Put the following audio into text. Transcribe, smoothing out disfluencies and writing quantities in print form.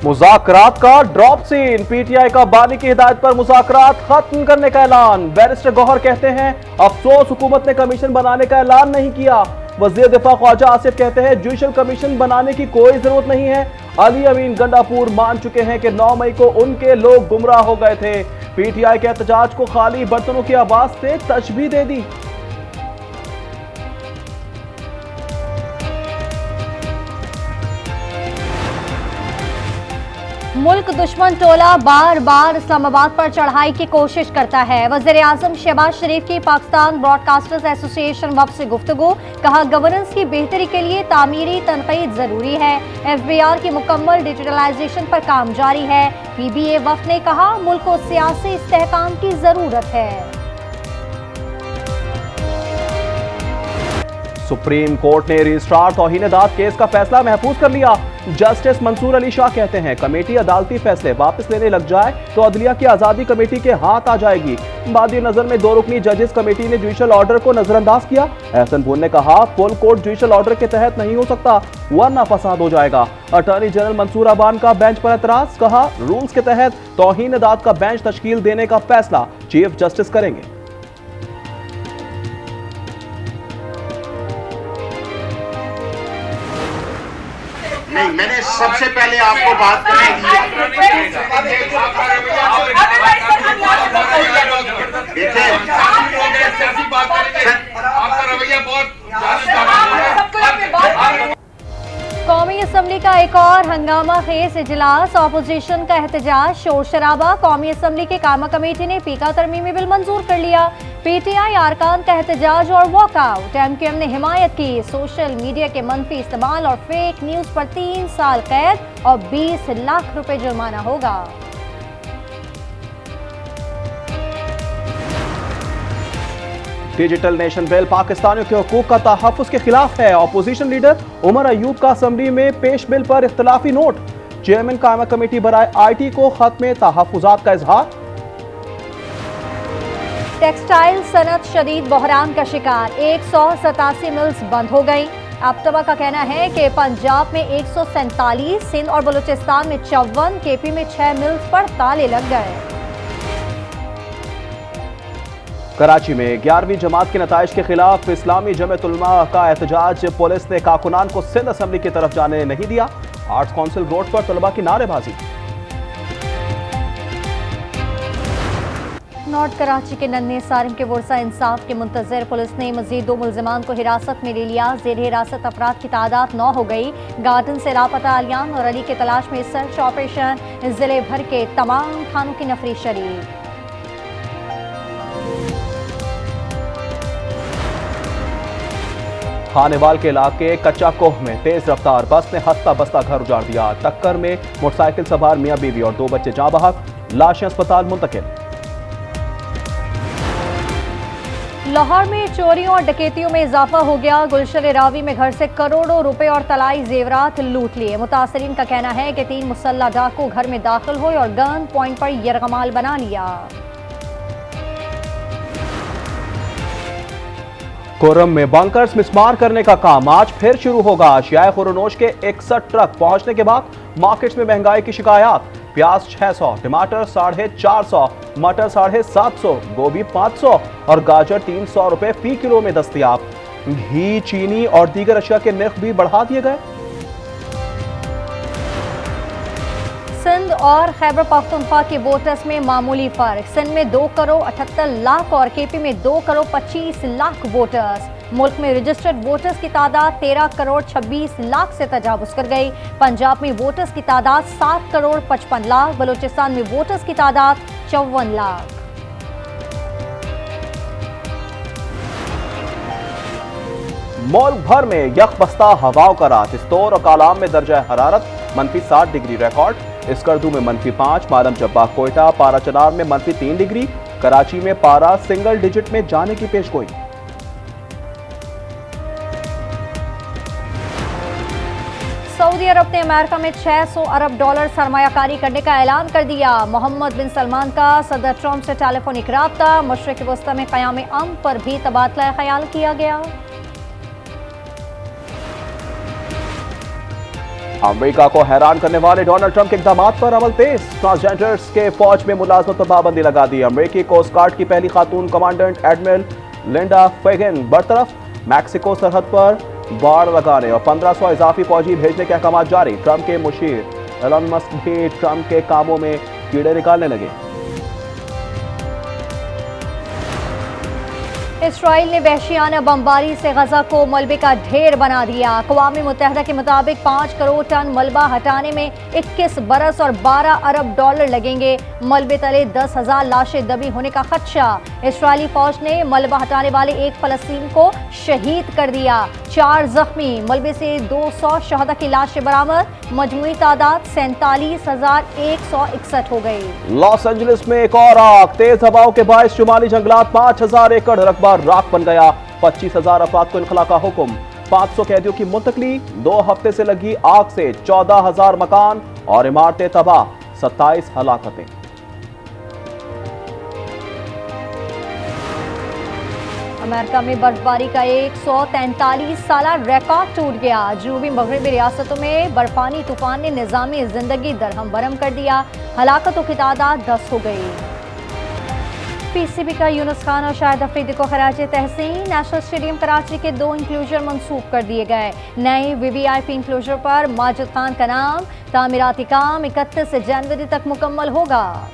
मुज़ाकरात का drop scene, PTI का बानी की हिदायत पर मुज़ाकरात खत्म करने का ऐलान। बैरिस्टर गौहर कहते हैं अफसोस हुकूमत ने कमीशन बनाने का ऐलान नहीं किया। वज़ीर दिफा ख्वाजा आसिफ कहते हैं जुडिशल कमीशन बनाने की कोई जरूरत नहीं है। अली अमीन गंडापुर मान चुके हैं कि 9 मई को उनके लोग गुमराह हो गए थे। पीटीआई के एहतजाज को खाली बर्तनों की आवाज से तशबीह दे दी। मुल्क दुश्मन टोला बार बार इस्लामाबाद पर चढ़ाई की कोशिश करता है। वज़ीर आज़म शहबाज शरीफ की पाकिस्तान ब्रॉडकास्टर्स एसोसिएशन वफ़द से गुफ्तगू, कहा गवर्नेंस की बेहतरी के लिए तामीरी तनकीद जरूरी है। FBR की मुकम्मल डिजिटलाइजेशन पर काम जारी है। PBA वफ़द ने कहा मुल्क को सियासी इस्तेहकाम की जरूरत है। सुप्रीम कोर्ट ने रजिस्ट्रार तौहीन-ए-दाद केस का फैसला महफूज कर लिया। जस्टिस मंसूर अली शाह कहते हैं कमेटी अदालती फैसले वापस लेने लग जाए तो अदलिया की आजादी कमेटी के हाथ आ जाएगी। बादी नजर में 2 रुकनी जजेस कमेटी ने जुडिशल ऑर्डर को नजरअंदाज किया। एहसनपुर ने कहा फुल कोर्ट जुडिशल ऑर्डर के तहत नहीं हो सकता वरना फसाद हो जाएगा। अटॉर्नी जनरल मंसूर अबान का बेंच पर एतराज, कहा रूल्स के तहत तौहीन-ए-दाद का बेंच तश्कील देने का फैसला चीफ जस्टिस करेंगे। नहीं, मैंने सबसे पहले आपको बात करने दी। देखिए आपका रवैया बहुत। कौमी असम्बली का एक और हंगामा खेज इजलास, ऑपोजिशन का एहतजाज, शोर शराबा। कौमी असम्बली के कामा कमेटी ने पीका तरमीमी बिल मंजूर कर लिया। PTI अरकान का एहतजाज और वॉकआउट। MQM ने हिमायत की। सोशल मीडिया के मनफी इस्तेमाल और फेक न्यूज पर 3 साल कैद और 20 लाख रुपए जुर्माना होगा। डिजिटल नेशन बिल पाकिस्तानियों के हुकूक का तहफ़्फ़ुज़ के खिलाफ है। अपोजिशन लीडर उमर अयूब का असम्बली में पेश बिल पर इख्तलाफी नोट। चेयरमैन कायमा कमेटी बराए IT को खत में तहफ़्फ़ुज़ात का इजहार। टेक्सटाइल सनत शदीद बहरान का शिकार, 187 मिल्स बंद हो गई। अब्तबा का कहना है कि पंजाब में 147, सिंध और बलूचिस्तान में 54, KP में 6 मिल्स पर ताले लग गए। कराची में 11वीं जमात के नताइज के खिलाफ इस्लामी जमात उलमा का एहतजाज। पुलिस ने कारकुनान को सिंध असम्बली की तरफ जाने नहीं दिया। आर्ट्स काउंसिल रोड पर तलबा की नारेबाजी। नॉर्थ कराची के नन्हे सारिम के वर्सा इंसाफ के मुंतजर पुलिस ने मजीद 2 मुलजमान को हिरासत में ले लिया। जेर हिरासत अफराद की तादाद 9 हो गई। गार्डन से लापता अलियान और अली के तलाश में सर्च ऑपरेशन, जिले भर के तमाम थानों की नफरी शरीक। खानेवाल के इलाके कच्चा कोह में तेज रफ्तार बस ने हंसता बसता घर उजाड़ दिया। टक्कर में मोटरसाइकिल सवार मियां बीवी और 2 बच्चे जाँ बहक, लाशें अस्पताल मुंतकिल। लाहौर में चोरियों और डकैतियों में इजाफा हो गया। गुलशन रावी में घर से करोड़ों रुपए और तलाई जेवरात लूट लिए। मुतासरीन का कहना है कि 3 मुसल्ला डाकू घर में दाखिल हुए और गन पॉइंट पर यरगमाल बना लिया। कोरम में बंकर्स मिसमार करने का काम आज फिर शुरू होगा। अशियाए खुरनोश के 61 ट्रक पहुंचने के बाद मार्केट्स में महंगाई की शिकायत। प्याज 600, टमाटर 450, मटर 750, गोभी 500 और गाजर 300 रुपए फी किलो में दस्तयाब। घी, चीनी और दीगर अशिया के नर्ख भी बढ़ा दिए गए। सिंध और खैबर पख्तूनख्वा के वोटर्स में मामूली फर्क। सिंध में 2 करोड़ 78 लाख और KP में 2 करोड़ 25 लाख वोटर्स। मुल्क में रजिस्टर्ड वोटर्स की तादाद 13 करोड़ 26 लाख से तजावुज कर गई। पंजाब में वोटर्स की तादाद 7 करोड़ 55 लाख। बलूचिस्तान में वोटर्स की तादाद 54 लाख। मुल्क भर में यकबस्ता हवाओं का रात। इस्तोर और कालाम में दर्जा हरारत -7 डिग्री रिकॉर्ड। इसकरदू में -5, मालम जब्बा कोयटा पारा चनार में -3 डिग्री। कराची में पारा सिंगल डिजिट में जाने की पेशगोई। सऊदी अरब ने अमेरिका में 600 अरब डॉलर सरमायाकारी करने का ऐलान कर दिया। मोहम्मद बिन सलमान का सदर ट्रंप से टेलीफोनिक राब्ता। मशरिक वस्ता में क़याम अमन पर भी तबादला ख्याल किया गया। अमेरिका को हैरान करने वाले डोनाल्ड ट्रंप के इक़दाम पर अमल तेज। ट्रांसजेंडर्स के फौज में मुलाजमत पर पाबंदी लगा दी। अमेरिकी कोस्ट गार्ड की पहली खातून कमांडेंट एडमिरल लिंडा फेगन बरतरफ। मैक्सिको सरहद पर बाड़ लगाने और 1500 इजाफी फौजी भेजने के अहकाम जारी। ट्रंप के मुशीर एलन मस्क भी ट्रंप के कामों में कीड़े निकालने लगे। इसराइल ने वहशियाना बमबारी से गजा को मलबे का ढेर बना दिया। अक़वाम मुत्तहिदा के मुताबिक 5 करोड़ टन मलबा हटाने में 21 बरस और 12 अरब डॉलर लगेंगे। मलबे तले 10,000 लाशें दबी होने का खदशा। इसराइली फौज ने मलबा हटाने वाले एक फलस्तीनी को शहीद कर दिया, 4 जख्मी। मलबे से 200 शहदा की लाशें बरामद। मजमूई तादाद 47,161 हो गई। लॉस एंजलिस में एक और आग। तेज हवाओं के बायस शुमाली जंगलात 5000 एकड़ रकबा राख बन गया। 25,000 अफराद को इनखला का हुक्म। 500 कैदियों की मुंतकली। 2 हफ्ते से लगी आग से 14,000 मकान और इमारतें तबाह। 27 हलाकतें। अमेरिका में बर्फबारी का 143 साला रिकॉर्ड टूट गया। जनूबी मगरबी रियासतों में बर्फानी तूफान ने निज़ामी जिंदगी दरहम बरहम कर दिया। हलाकतों की तादाद 10 हो गई। पीसीबी का यूनुस खान और शाहिद अफरीदी को खराज तहसीन। नेशनल स्टेडियम कराची के 2 इंक्लूजर मंसूख कर दिए गए। नए वीवीआईपी इंक्लूजर पर माजिद खान का नाम। तामीराती काम 31 जनवरी तक मुकम्मल होगा।